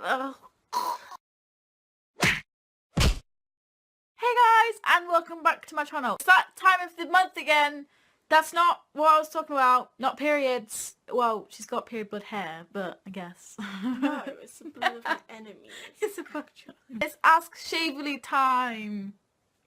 Ugh. Hey guys, and welcome back to my channel. It's that time of the month again. That's not what I was talking about. Not periods. Well, she's got period blood hair, but I guess. No, it's the blood of my enemies. It's about It's Ask Shaverly time.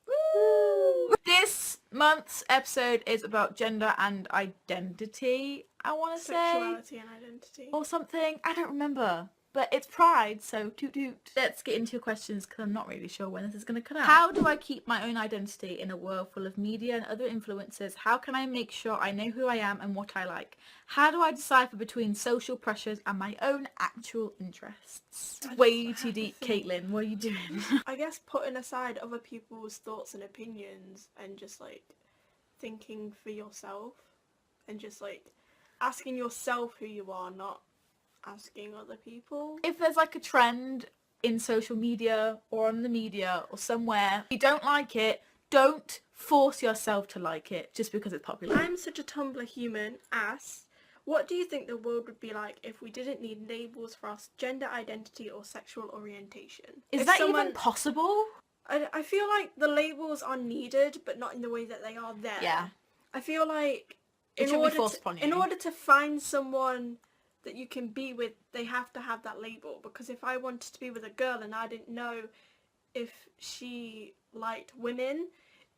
Woo! This month's episode is about gender and identity, I want to say. Sexuality and identity. Or something. I don't remember. But it's Pride, so toot toot. Let's get into your questions because I'm not really sure when this is going to come out. How do I keep my own identity in a world full of media and other influences? How can I make sure I know who I am and what I like? How do I decipher between social pressures and my own actual interests? Way too deep, Caitlin. What are you doing? I guess putting aside other people's thoughts and opinions and just like thinking for yourself and just like asking yourself who you are, not asking other people. If there's like a trend in social media or on the media or somewhere, you don't like it, don't force yourself to like it just because it's popular. I'm such a Tumblr human. What do you think the world would be like if we didn't need labels for our gender identity or sexual orientation? Is that even possible? I feel like the labels are needed, but not in the way that they are there. Yeah. I feel like in order to find someone that you can be with, they have to have that label. Because if I wanted to be with a girl and I didn't know if she liked women,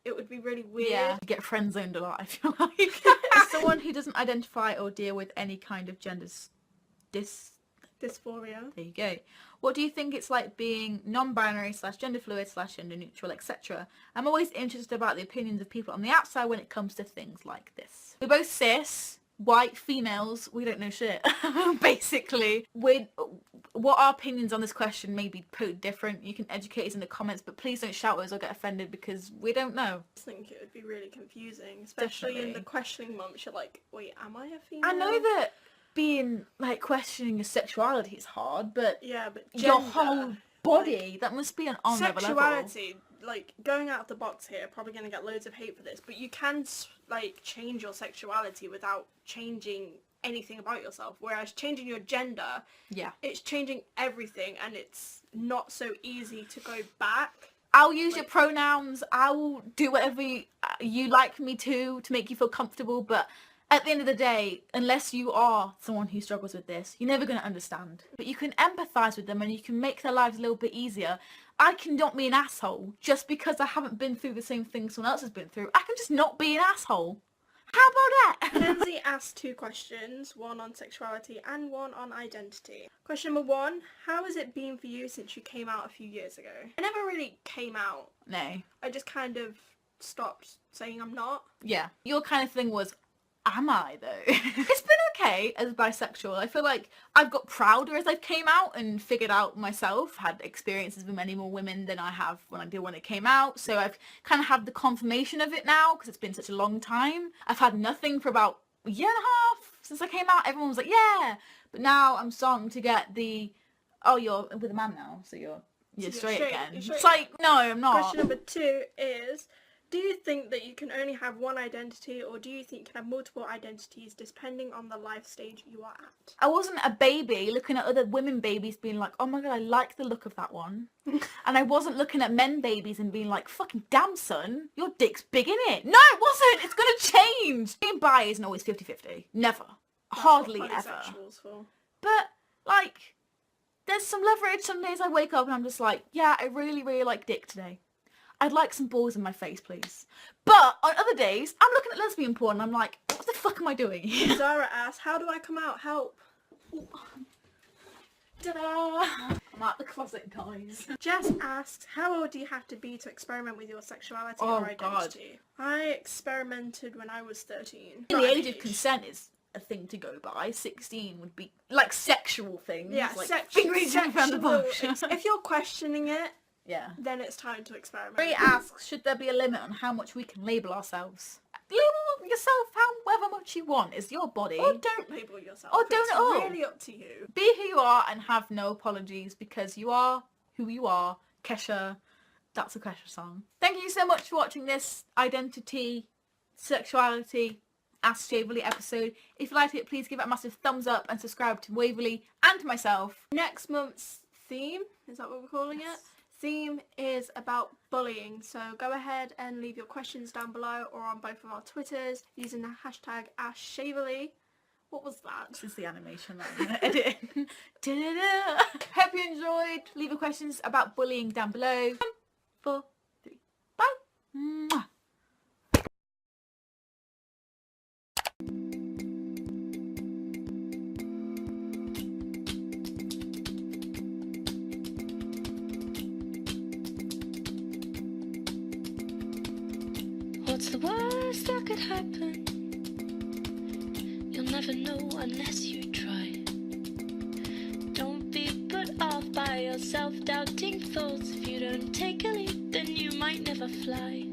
it would be really weird. Yeah, you get friend zoned a lot, I feel like. As someone who doesn't identify or deal with any kind of gender dysphoria. There you go. What do you think it's like being non-binary / gender fluid / gender neutral, etc.? I'm always interested about the opinions of people on the outside when it comes to things like this. We're both cis, white females, we don't know shit. Basically, what our opinions on this question may be put different. You can educate us in the comments, but please don't shout at us or get offended because we don't know. I think it would be really confusing, especially in the questioning months. You're like, wait, am I a female? I know that being like questioning your sexuality is hard, but yeah, but your whole body, like, that must be an on level. Sexuality, like, going out of the box here, probably going to get loads of hate for this, but you can like change your sexuality without changing anything about yourself, whereas changing your gender, yeah, it's changing everything, and it's not so easy to go back. I'll use your pronouns, I'll do whatever you like me to make you feel comfortable, but at the end of the day, unless you are someone who struggles with this, you're never going to understand. But you can empathise with them and you can make their lives a little bit easier. I can not be an asshole just because I haven't been through the same thing someone else has been through. I can just not be an asshole. How about that? Lindsay asked 2 questions, one on sexuality and one on identity. Question number 1, how has it been for you since you came out a few years ago? I never really came out. No. I just kind of stopped saying I'm not. Yeah. Your kind of thing was, am I though? It's been okay as bisexual. I feel like I've got prouder as I came out and figured out myself, had experiences with many more women than I have when it came out, so I've kind of had the confirmation of it now because it's been such a long time. I've had nothing for about a year and a half since I came out. Everyone was like, yeah, but now I'm starting to get the, oh, you're with a man now, so you're straight again. It's like, no, I'm not. Question number 2 is, do you think that you can only have one identity, or do you think you can have multiple identities depending on the life stage you are at? I wasn't a baby looking at other women babies being like, oh my god, I like the look of that one. And I wasn't looking at men babies and being like, fucking damn son, your dick's big in it. No, it wasn't. It's gonna change. Being bi isn't always 50-50. Never. That's hardly what ever. bisexual's for. But like, there's some leverage. Some days I wake up and I'm just like, yeah, I really, really like dick today. I'd like some balls in my face, please. But on other days, I'm looking at lesbian porn and I'm like, what the fuck am I doing? Zara asked, how do I come out? Help. Ta-da! I'm out the closet, guys. Jess asks, how old do you have to be to experiment with your sexuality or identity? God. I experimented when I was 13. The age of consent is a thing to go by. 16 would be like sexual things. Yeah, like sexual. Around the bush. If you're questioning it, yeah, then it's time to experiment. Marie asks, should there be a limit on how much we can label ourselves? Label yourself however much you want. It's your body. Or don't label yourself. Or don't at all. It's really up to you. Be who you are and have no apologies because you are who you are. Kesha. That's a Kesha song. Thank you so much for watching this identity, sexuality Ask Shaverly episode. If you liked it, please give it a massive thumbs up and subscribe to Waverly and myself. Next month's theme, is that what we're calling it? Theme is about bullying, so go ahead and leave your questions down below or on both of our Twitters using the hashtag #AskShaverly. What was that? This is the animation that I'm going to edit in. Da-da-da. Hope you enjoyed. Leave your questions about bullying down below. 1, 4, 3. Bye. Mwah. What's the worst that could happen? You'll never know unless you try. Don't be put off by your self-doubting thoughts. If you don't take a leap, then you might never fly.